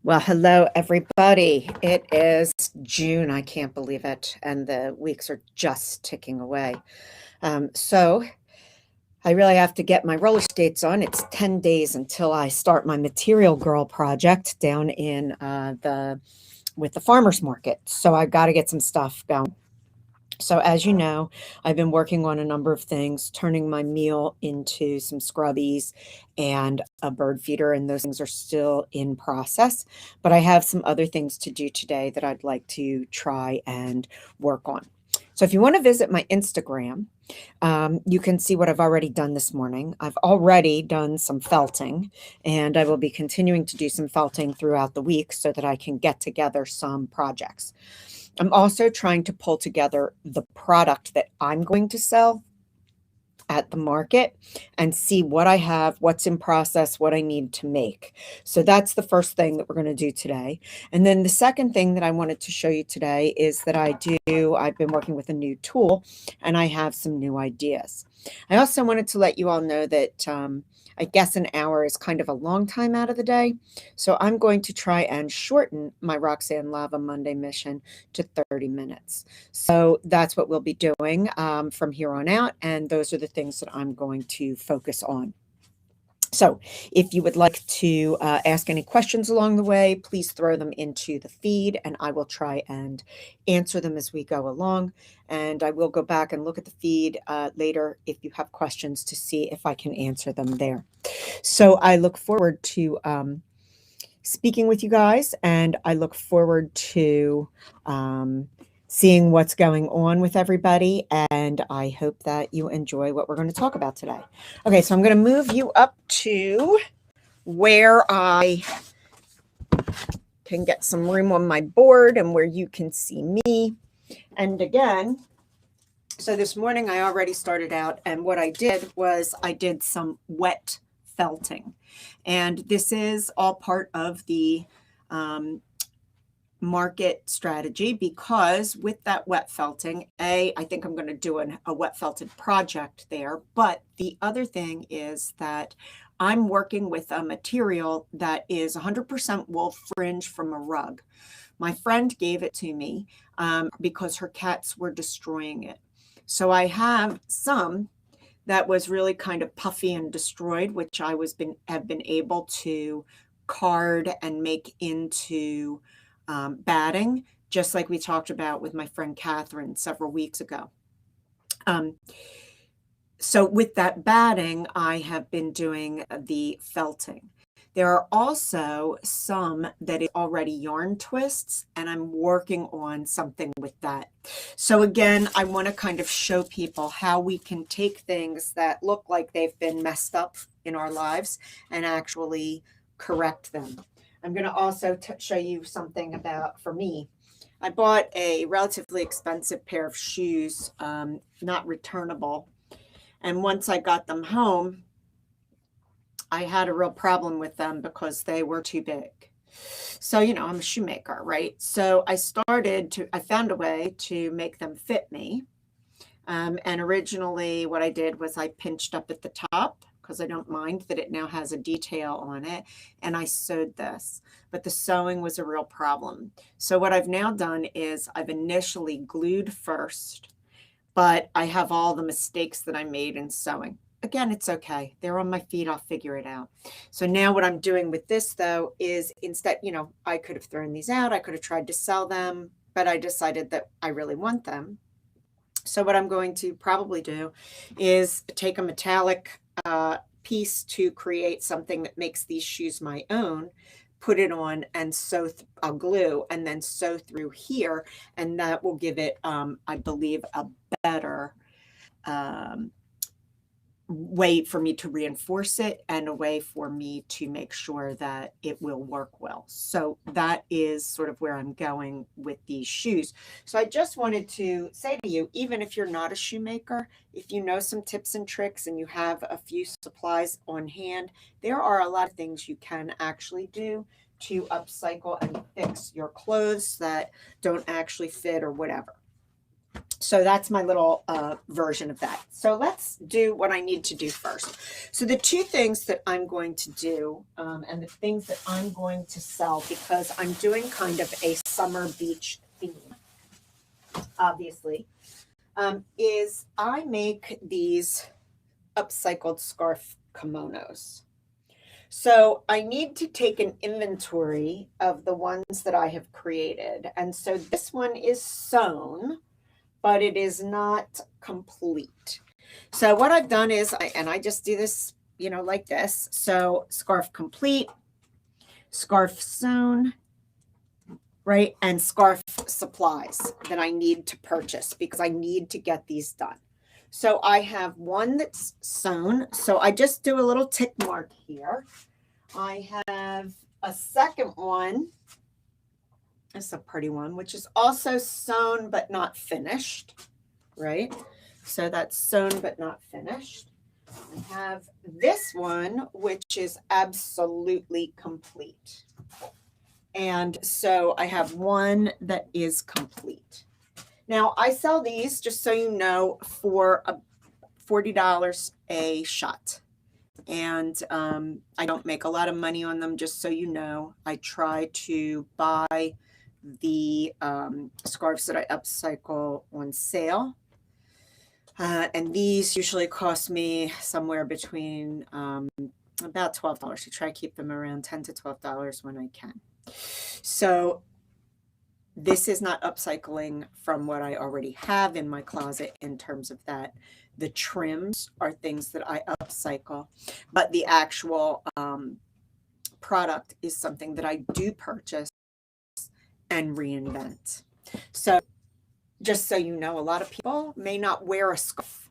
Well, hello, everybody. It is June. I can't believe it. And the weeks are just ticking away. So I really have to get my roller skates on. It's 10 days until I start my Material Girl project down in with the farmers market. So I've got to get some stuff going. So, as you know, I've been working on a number of things, turning my meal into some scrubbies and a bird feeder, and those things are still in process. But I have some other things to do today that I'd like to try and work on. So, if you want to visit my Instagram, you can see what I've already done this morning. I've already done some felting, and I will be continuing to do some felting throughout the week so that I can get together some projects. I'm also trying to pull together the product that I'm going to sell at the market and see what I have, what's in process, what I need to make. So that's the first thing that we're going to do today. And then the second thing that I wanted to show you today is that I've been working with a new tool and I have some new ideas. I also wanted to let you all know that I guess an hour is kind of a long time out of the day. So I'm going to try and shorten my RoxAnne Lava Monday mission to 30 minutes. So that's what we'll be doing from here on out. And those are the things that I'm going to focus on. So if you would like to ask any questions along the way, please throw them into the feed and I will try and answer them as we go along. And I will go back and look at the feed later if you have questions to see if I can answer them there. So I look forward to speaking with you guys, and I look forward to seeing what's going on with everybody, and I hope that you enjoy what we're going to talk about today. Okay, so I'm going to move you up to where I can get some room on my board and where you can see me. And again, so this morning I already started out, and what I did was I did some wet felting. And this is all part of the market strategy, because with that wet felting, I think I'm going to do a wet felted project there. But the other thing is that I'm working with a material that is 100% wool fringe from a rug. My friend gave it to me because her cats were destroying it. So I have some that was really kind of puffy and destroyed, which I have been able to card and make into batting, just like we talked about with my friend Catherine several weeks ago. So with that batting, I have been doing the felting. There are also some that is already yarn twists, and I'm working on something with that. So again, I want to kind of show people how we can take things that look like they've been messed up in our lives and actually correct them. I'm going to also show you something about, for me, I bought a relatively expensive pair of shoes, not returnable. And once I got them home, I had a real problem with them because they were too big. So, I'm a shoemaker, right? So I found a way to make them fit me. And originally what I did was I pinched up at the top, because I don't mind that it now has a detail on it, and I sewed this, but the sewing was a real problem. So what I've now done is I've initially glued first, but I have all the mistakes that I made in sewing. Again, it's okay. They're on my feet. I'll figure it out. So now what I'm doing with this, though, is instead, I could have thrown these out. I could have tried to sell them, but I decided that I really want them. So what I'm going to probably do is take a metallic piece to create something that makes these shoes my own, put it on and sew, I'll glue and then sew through here. And that will give it, I believe, a better way for me to reinforce it and a way for me to make sure that it will work well. So that is sort of where I'm going with these shoes. So I just wanted to say to you, even if you're not a shoemaker, if you know some tips and tricks and you have a few supplies on hand, there are a lot of things you can actually do to upcycle and fix your clothes that don't actually fit or whatever. So that's my little version of that. So let's do what I need to do first. So the two things that I'm going to do and the things that I'm going to sell, because I'm doing kind of a summer beach theme, obviously, is I make these upcycled scarf kimonos. So I need to take an inventory of the ones that I have created. And so this one is sewn, but it is not complete. So what I've done is, I just do this, like this. So scarf complete, scarf sewn, right? And scarf supplies that I need to purchase because I need to get these done. So I have one that's sewn. So I just do a little tick mark here. I have a second one. It's a pretty one, which is also sewn but not finished, right? So that's sewn but not finished. I have this one, which is absolutely complete. And so I have one that is complete. Now, I sell these, just so you know, for $40 a shot. And I don't make a lot of money on them, just so you know. I try to buy the scarves that I upcycle on sale. And these usually cost me somewhere between about $12. I try to keep them around $10 to $12 when I can. So this is not upcycling from what I already have in my closet in terms of that. The trims are things that I upcycle, but the actual product is something that I do purchase and reinvent. So just so you know, a lot of people may not wear a scarf,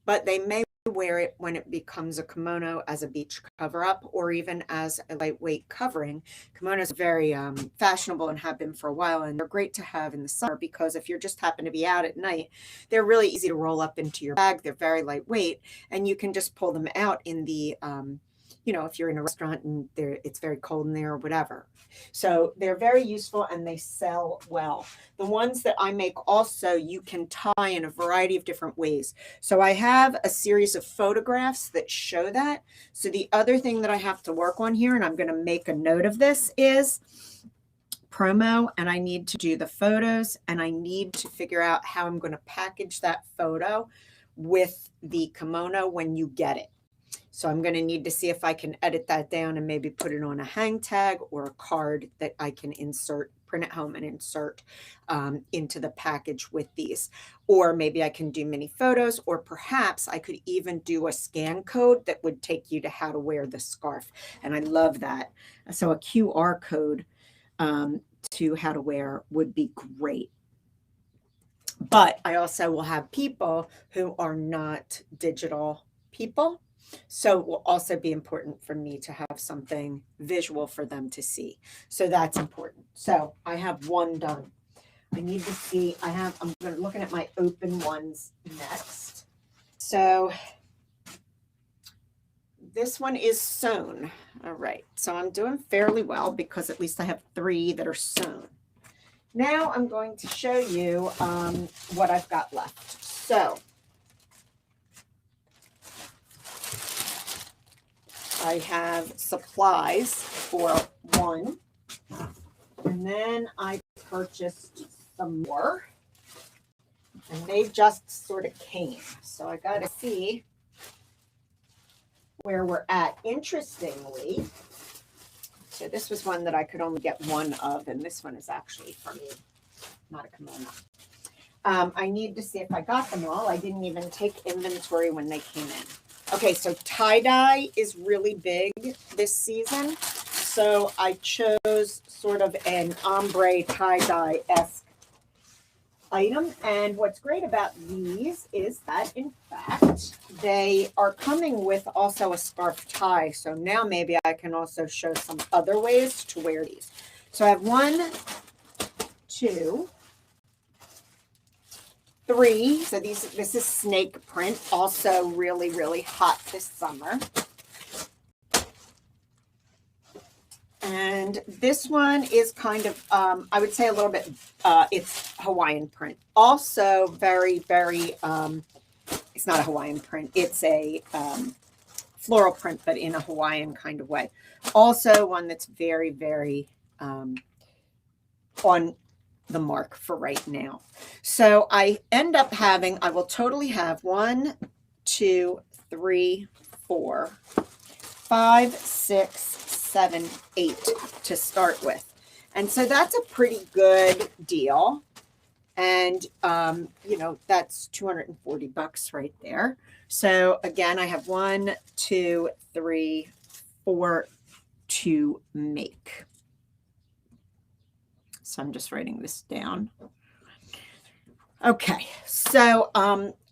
but they may wear it when it becomes a kimono as a beach cover-up or even as a lightweight covering. Kimonos are very fashionable and have been for a while, and they're great to have in the summer because if you just happen to be out at night, they're really easy to roll up into your bag. They're very lightweight, and you can just pull them out in the if you're in a restaurant and it's very cold in there or whatever. So they're very useful and they sell well. The ones that I make also, you can tie in a variety of different ways. So I have a series of photographs that show that. So the other thing that I have to work on here, and I'm going to make a note of this, is promo, and I need to do the photos, and I need to figure out how I'm going to package that photo with the kimono when you get it. So I'm going to need to see if I can edit that down and maybe put it on a hang tag or a card that I can insert, print at home and insert into the package with these. Or maybe I can do mini photos, or perhaps I could even do a scan code that would take you to how to wear the scarf. And I love that. So a QR code to how to wear would be great. But I also will have people who are not digital people. So it will also be important for me to have something visual for them to see. So that's important. So I have one done. I need to see, I'm looking at my open ones next. So this one is sewn. All right. So I'm doing fairly well because at least I have 3 that are sewn. Now I'm going to show you what I've got left. So I have supplies for one, and then I purchased some more, and they just sort of came. So I got to see where we're at. Interestingly, so this was one that I could only get one of, and this one is actually for me, not a kimono. I need to see if I got them all. I didn't even take inventory when they came in. Okay, so tie-dye is really big this season. So I chose sort of an ombre tie-dye-esque item. And what's great about these is that, in fact, they are coming with also a scarf tie. So now maybe I can also show some other ways to wear these. So I have 1, 2, 3. So this is snake print, also really, really hot this summer. And this one is kind of, I would say a little bit, it's Hawaiian print. Also very, very, it's not a Hawaiian print. It's a floral print, but in a Hawaiian kind of way. Also one that's very, very on the mark for right now. So I end up having, I will totally have 1, 2, 3, 4, 5, 6, 7, 8 to start with. And so that's a pretty good deal. And, you know, that's $240 right there. So again, I have 1, 2, 3, 4 to make. So I'm just writing this down. Okay, so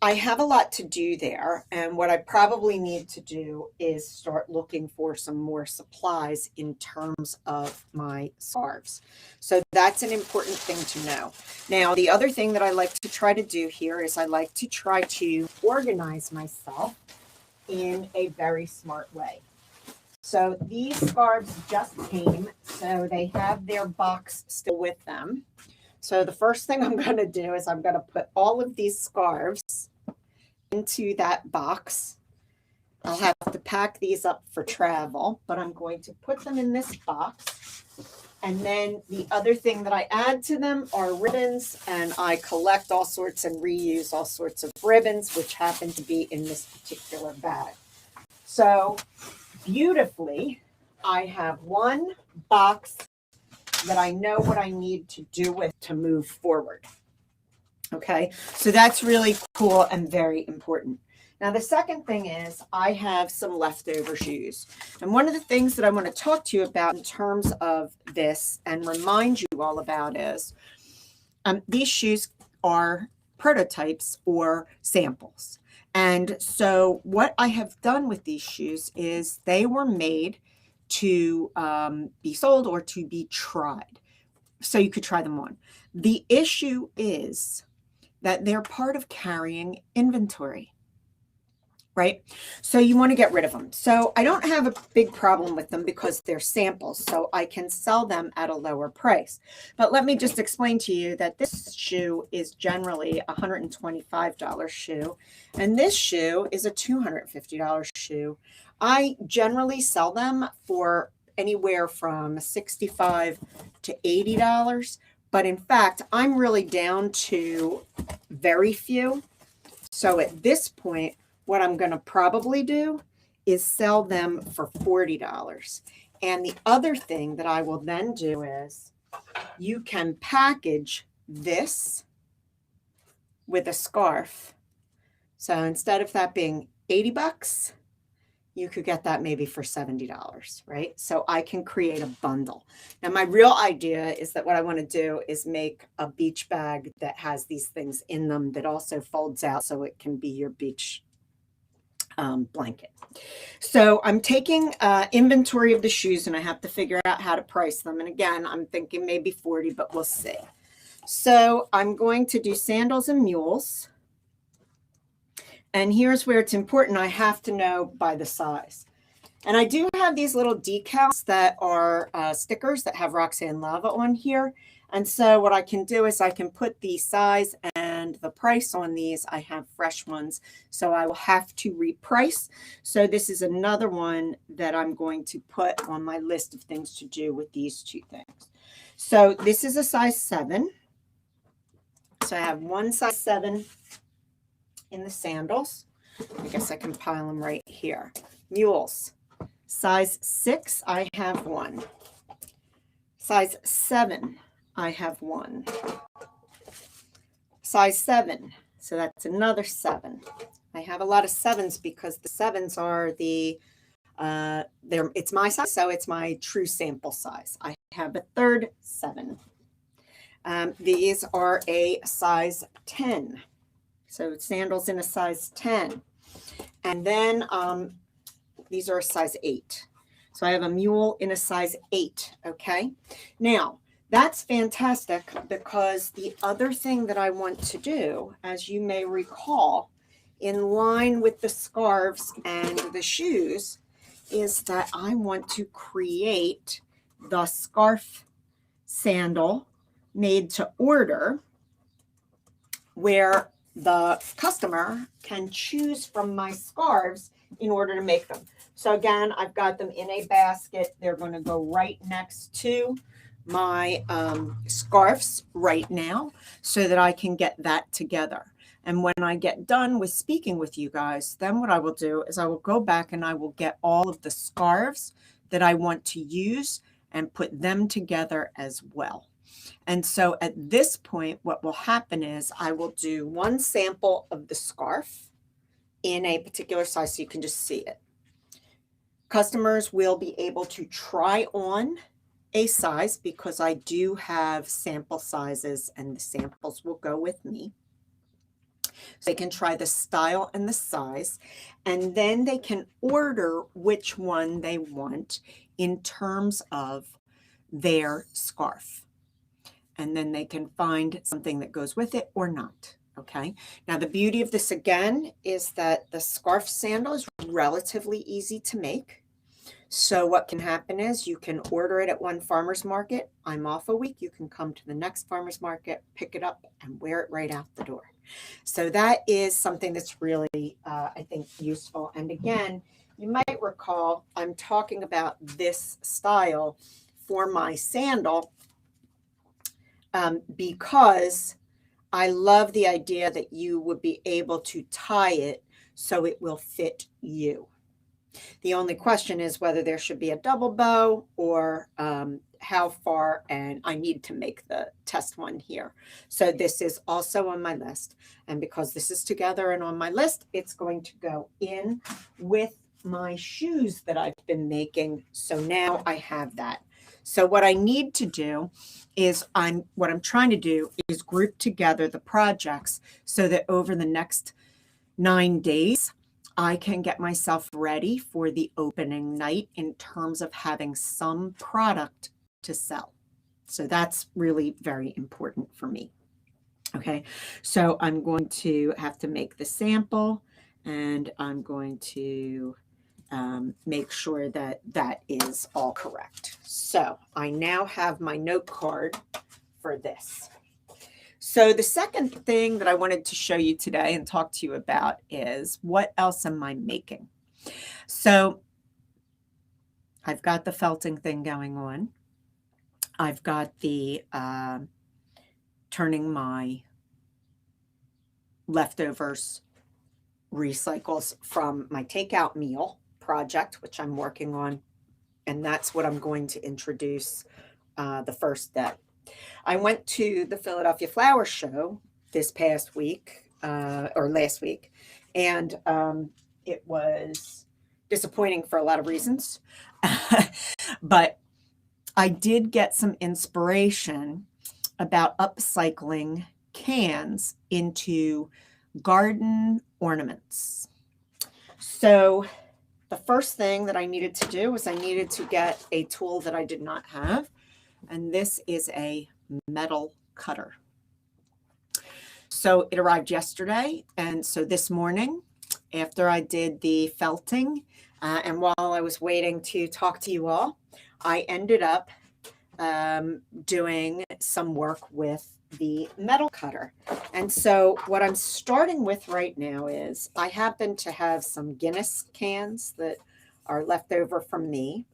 I have a lot to do there, and what I probably need to do is start looking for some more supplies in terms of my scarves. So that's an important thing to know. Now, the other thing that I like to try to do here is I like to try to organize myself in a very smart way. So these scarves just came, so they have their box still with them. So the first thing I'm going to do is I'm going to put all of these scarves into that box. I'll have to pack these up for travel, but I'm going to put them in this box. And then the other thing that I add to them are ribbons, and I collect all sorts and reuse all sorts of ribbons, which happen to be in this particular bag. So beautifully, I have one box that I know what I need to do with to move forward. Okay, so that's really cool and very important. Now, the second thing is I have some leftover shoes. And one of the things that I want to talk to you about in terms of this and remind you all about is these shoes are prototypes or samples. And so what I have done with these shoes is they were made to be sold or to be tried. So you could try them on. The issue is that they're part of carrying inventory, right? So you want to get rid of them. So I don't have a big problem with them because they're samples, so I can sell them at a lower price. But let me just explain to you that this shoe is generally a $125 shoe, and this shoe is a $250 shoe. I generally sell them for anywhere from $65 to $80, but in fact, I'm really down to very few. So at this point, what I'm going to probably do is sell them for $40. And the other thing that I will then do is you can package this with a scarf. So instead of that being $80, you could get that maybe for $70, right? So I can create a bundle. Now, my real idea is that what I want to do is make a beach bag that has these things in them that also folds out so it can be your beach blanket. So I'm taking inventory of the shoes, and I have to figure out how to price them. And again, I'm thinking maybe 40, but we'll see. So I'm going to do sandals and mules. And here's where it's important. I have to know by the size. And I do have these little decals that are stickers that have RoxAnne Lava on here. And so what I can do is I can put the size and the price on these. I have fresh ones, so I will have to reprice. So this is another one that I'm going to put on my list of things to do with these two things. So this is a size 7. So I have one size 7 in the sandals. I guess I can pile them right here. Mules. Size 6, I have 1. Size 7, I have 1. Size 7, so that's another 7. I have a lot of 7s because the 7s are the, it's my size, so it's my true sample size. I have a third 7. These are a size 10. So sandals in a size 10. And then these are a size 8. So I have a mule in a size 8, okay? Now, that's fantastic because the other thing that I want to do, as you may recall, in line with the scarves and the shoes, is that I want to create the scarf sandal made to order, where the customer can choose from my scarves in order to make them. So again, I've got them in a basket. They're going to go right next to my scarves right now so that I can get that together. And when I get done with speaking with you guys, then what I will do is I will go back and I will get all of the scarves that I want to use and put them together as well. And so at this point, what will happen is I will do one sample of the scarf in a particular size so you can just see it. Customers will be able to try on a size because I do have sample sizes and the samples will go with me. So they can try the style and the size, and then they can order which one they want in terms of their scarf. And then they can find something that goes with it or not. Okay. Now, the beauty of this again is that the scarf sandal is relatively easy to make. So what can happen is you can order it at one farmer's market. I'm off a week. You can come to the next farmer's market, pick it up, and wear it right out the door. So that is something that's really, I think, useful. And again, you might recall I'm talking about this style for my sandal because I love the idea that you would be able to tie it so it will fit you. The only question is whether there should be a double bow or how far, and I need to make the test one here. So this is also on my list. And because this is together and on my list, it's going to go in with my shoes that I've been making. So now I have that. So what I need to do is what I'm trying to do is group together the projects so that over the next 9 days, I can get myself ready for the opening night in terms of having some product to sell. So that's really very important for me. Okay, so I'm going to have to make the sample and I'm going to make sure that that is all correct. So I now have my note card for this. So the second thing that I wanted to show you today and talk to you about is what else am I making? So I've got the felting thing going on. I've got the turning my leftovers recycles from my takeout meal project, which I'm working on. And that's what I'm going to introduce the first day. I went to the Philadelphia Flower Show this past week, or last week, and it was disappointing for a lot of reasons. But I did get some inspiration about upcycling cans into garden ornaments. So the first thing that I needed to do was I needed to get a tool that I did not have. And this is a metal cutter. So it arrived yesterday. And so this morning, after I did the felting, and while I was waiting to talk to you all, I ended up doing some work with the metal cutter. And so what I'm starting with right now is I happen to have some Guinness cans that are left over from me.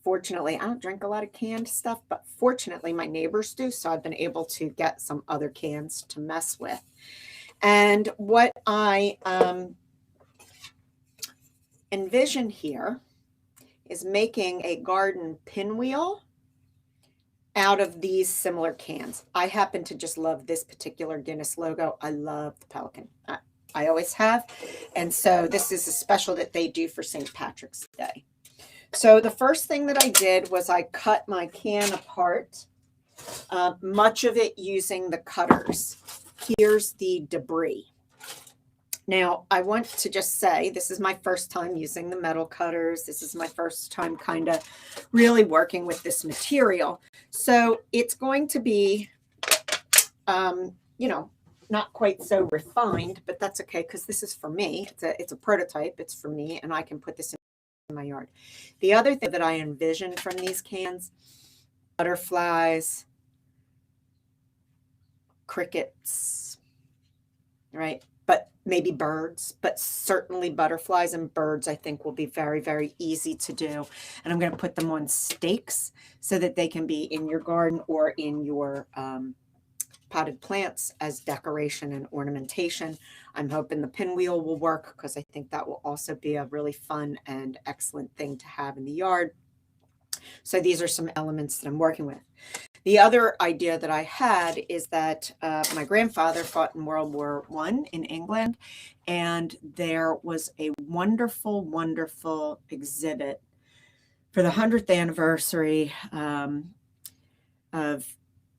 Fortunately, I don't drink a lot of canned stuff, but fortunately my neighbors do. So I've been able to get some other cans to mess with. And what I envision here is making a garden pinwheel out of these similar cans. I happen to just love this particular Guinness logo. I love the pelican. I always have. And so this is a special that they do for St. Patrick's Day. So the first thing that I did was I cut my can apart, much of it using the cutters. Here's the debris. Now, I want to just say this is my first time using the metal cutters. This is my first time kind of really working with this material. So it's going to be, you know, not quite so refined, but that's okay because this is for me. It's a prototype. It's for me, and I can put this in my yard. The other thing that I envision from these cans butterflies, crickets, right? But maybe birds, but certainly butterflies and birds, I think, will be very, very easy to do. And I'm going to put them on stakes so that they can be in your garden or in your potted plants as decoration and ornamentation. I'm hoping the pinwheel will work because I think that will also be a really fun and excellent thing to have in the yard. So these are some elements that I'm working with. The other idea that I had is that my grandfather fought in World War I in England, and there was a wonderful, wonderful exhibit for the 100th anniversary of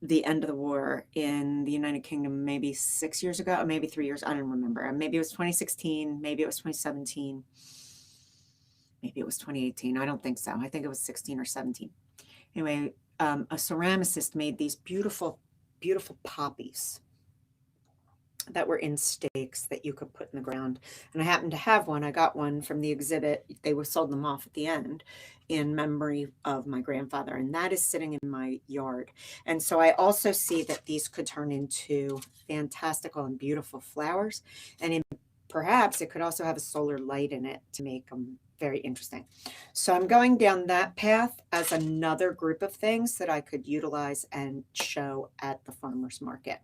the end of the war in the United Kingdom, maybe 6 years ago, or maybe 3 years. I don't remember. Maybe it was 2016. Maybe it was 2017. Maybe it was 2018. I don't think so. I think it was 16 or 17. Anyway, a ceramicist made these beautiful, beautiful poppies that were in stakes that you could put in the ground. And I happened to have one. I got one from the exhibit. They were sold them off at the end in memory of my grandfather. And that is sitting in my yard. And so I also see that these could turn into fantastical and beautiful flowers. And perhaps it could also have a solar light in it to make them very interesting. So I'm going down that path as another group of things that I could utilize and show at the farmer's market.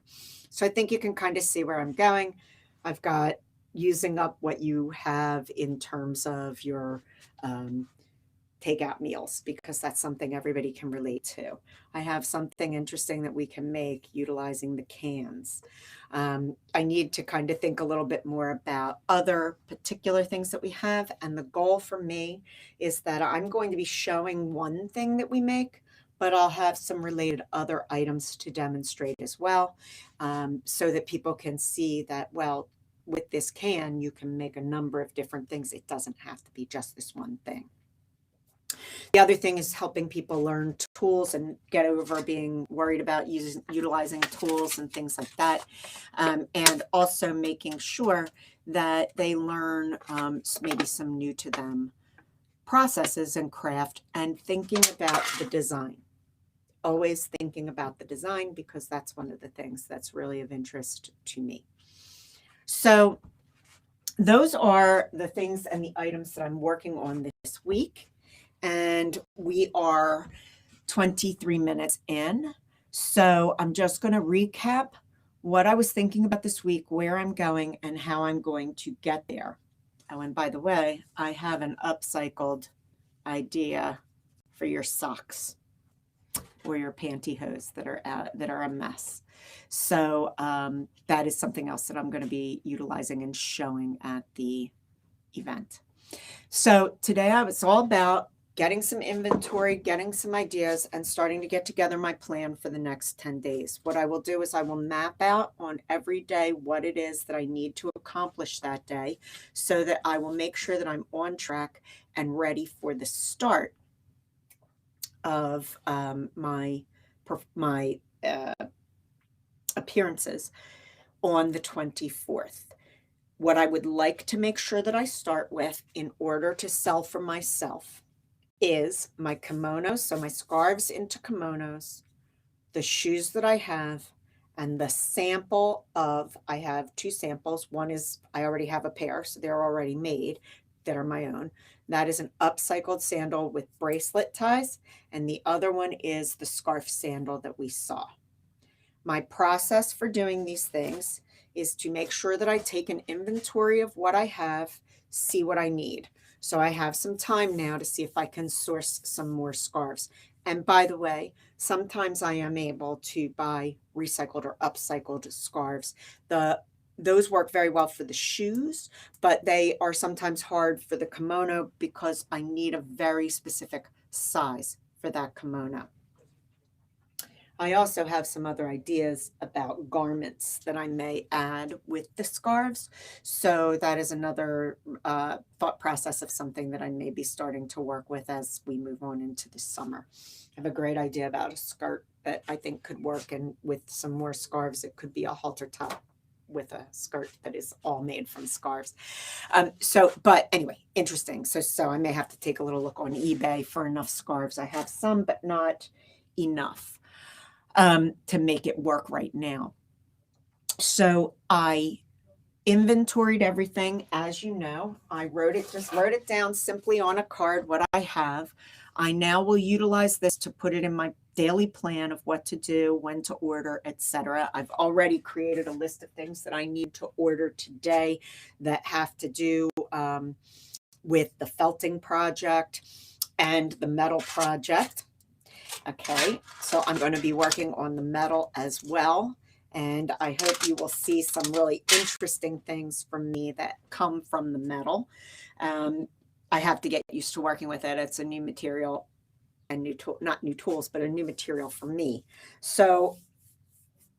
So I think you can kind of see where I'm going. I've got using up what you have in terms of your takeout meals, because that's something everybody can relate to. I have something interesting that we can make utilizing the cans. I need to kind of think a little bit more about other particular things that we have. And the goal for me is that I'm going to be showing one thing that we make, but I'll have some related other items to demonstrate as well, so that people can see that, well, with this can, you can make a number of different things. It doesn't have to be just this one thing. The other thing is helping people learn tools and get over being worried about utilizing tools and things like that. And also making sure that they learn maybe some new to them processes and craft, and thinking about the design. Always thinking about the design, because that's one of the things that's really of interest to me. So those are the things and the items that I'm working on this week. And we are 23 minutes in. So I'm just going to recap what I was thinking about this week, where I'm going, and how I'm going to get there. Oh, and by the way, I have an upcycled idea for your socks or your pantyhose that are a mess. So that is something else that I'm going to be utilizing and showing at the event. So today it's all about getting some inventory, getting some ideas, and starting to get together my plan for the next 10 days. What I will do is I will map out on every day what it is that I need to accomplish that day, so that I will make sure that I'm on track and ready for the start of my appearances on the 24th. What I would like to make sure that I start with in order to sell for myself is my kimonos, so my scarves into kimonos, the shoes that I have, and the sample of, I have two samples. One is, I already have a pair, so they're already made, that are my own. That is an upcycled sandal with bracelet ties, and the other one is the scarf sandal that we saw. My process for doing these things is to make sure that I take an inventory of what I have, see what I need. So I have some time now to see if I can source some more scarves. And by the way, sometimes I am able to buy recycled or upcycled scarves. Those work very well for the shoes, but they are sometimes hard for the kimono because I need a very specific size for that kimono. I also have some other ideas about garments that I may add with the scarves. So that is another thought process of something that I may be starting to work with as we move on into the summer. I have a great idea about a skirt that I think could work, and with some more scarves, it could be a halter top with a skirt that is all made from scarves. But anyway, interesting. So I may have to take a little look on eBay for enough scarves. I have some, but not enough to make it work right now. So I inventoried everything. As you know, I just wrote it down simply on a card, what I have. I now will utilize this to put it in my daily plan of what to do, when to order, etc. I've already created a list of things that I need to order today that have to do with the felting project and the metal project. Okay, so I'm going to be working on the metal as well. And I hope you will see some really interesting things from me that come from the metal. I have to get used to working with it. It's a new material and new tool, not new tools, but a new material for me. So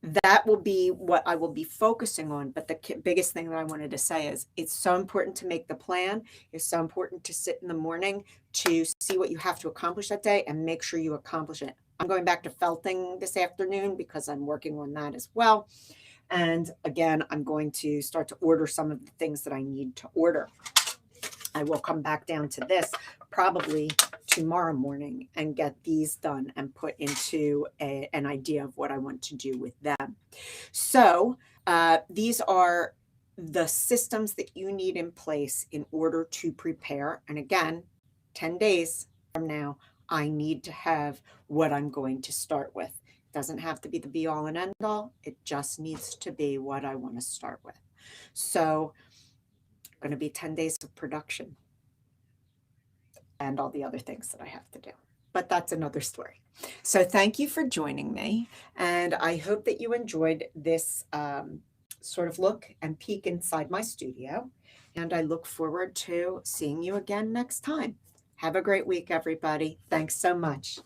that will be what I will be focusing on. But the biggest thing that I wanted to say is it's so important to make the plan. It's so important to sit in the morning to see what you have to accomplish that day and make sure you accomplish it. I'm going back to felting this afternoon because I'm working on that as well. And again, I'm going to start to order some of the things that I need to order. I will come back down to this probably tomorrow morning and get these done and put into an idea of what I want to do with them. So these are the systems that you need in place in order to prepare. And again, 10 days from now, I need to have what I'm going to start with. It doesn't have to be the be all and end all. It just needs to be what I want to start with. So going to be 10 days of production and all the other things that I have to do. But that's another story. So thank you for joining me. And I hope that you enjoyed this sort of look and peek inside my studio. And I look forward to seeing you again next time. Have a great week, everybody. Thanks so much.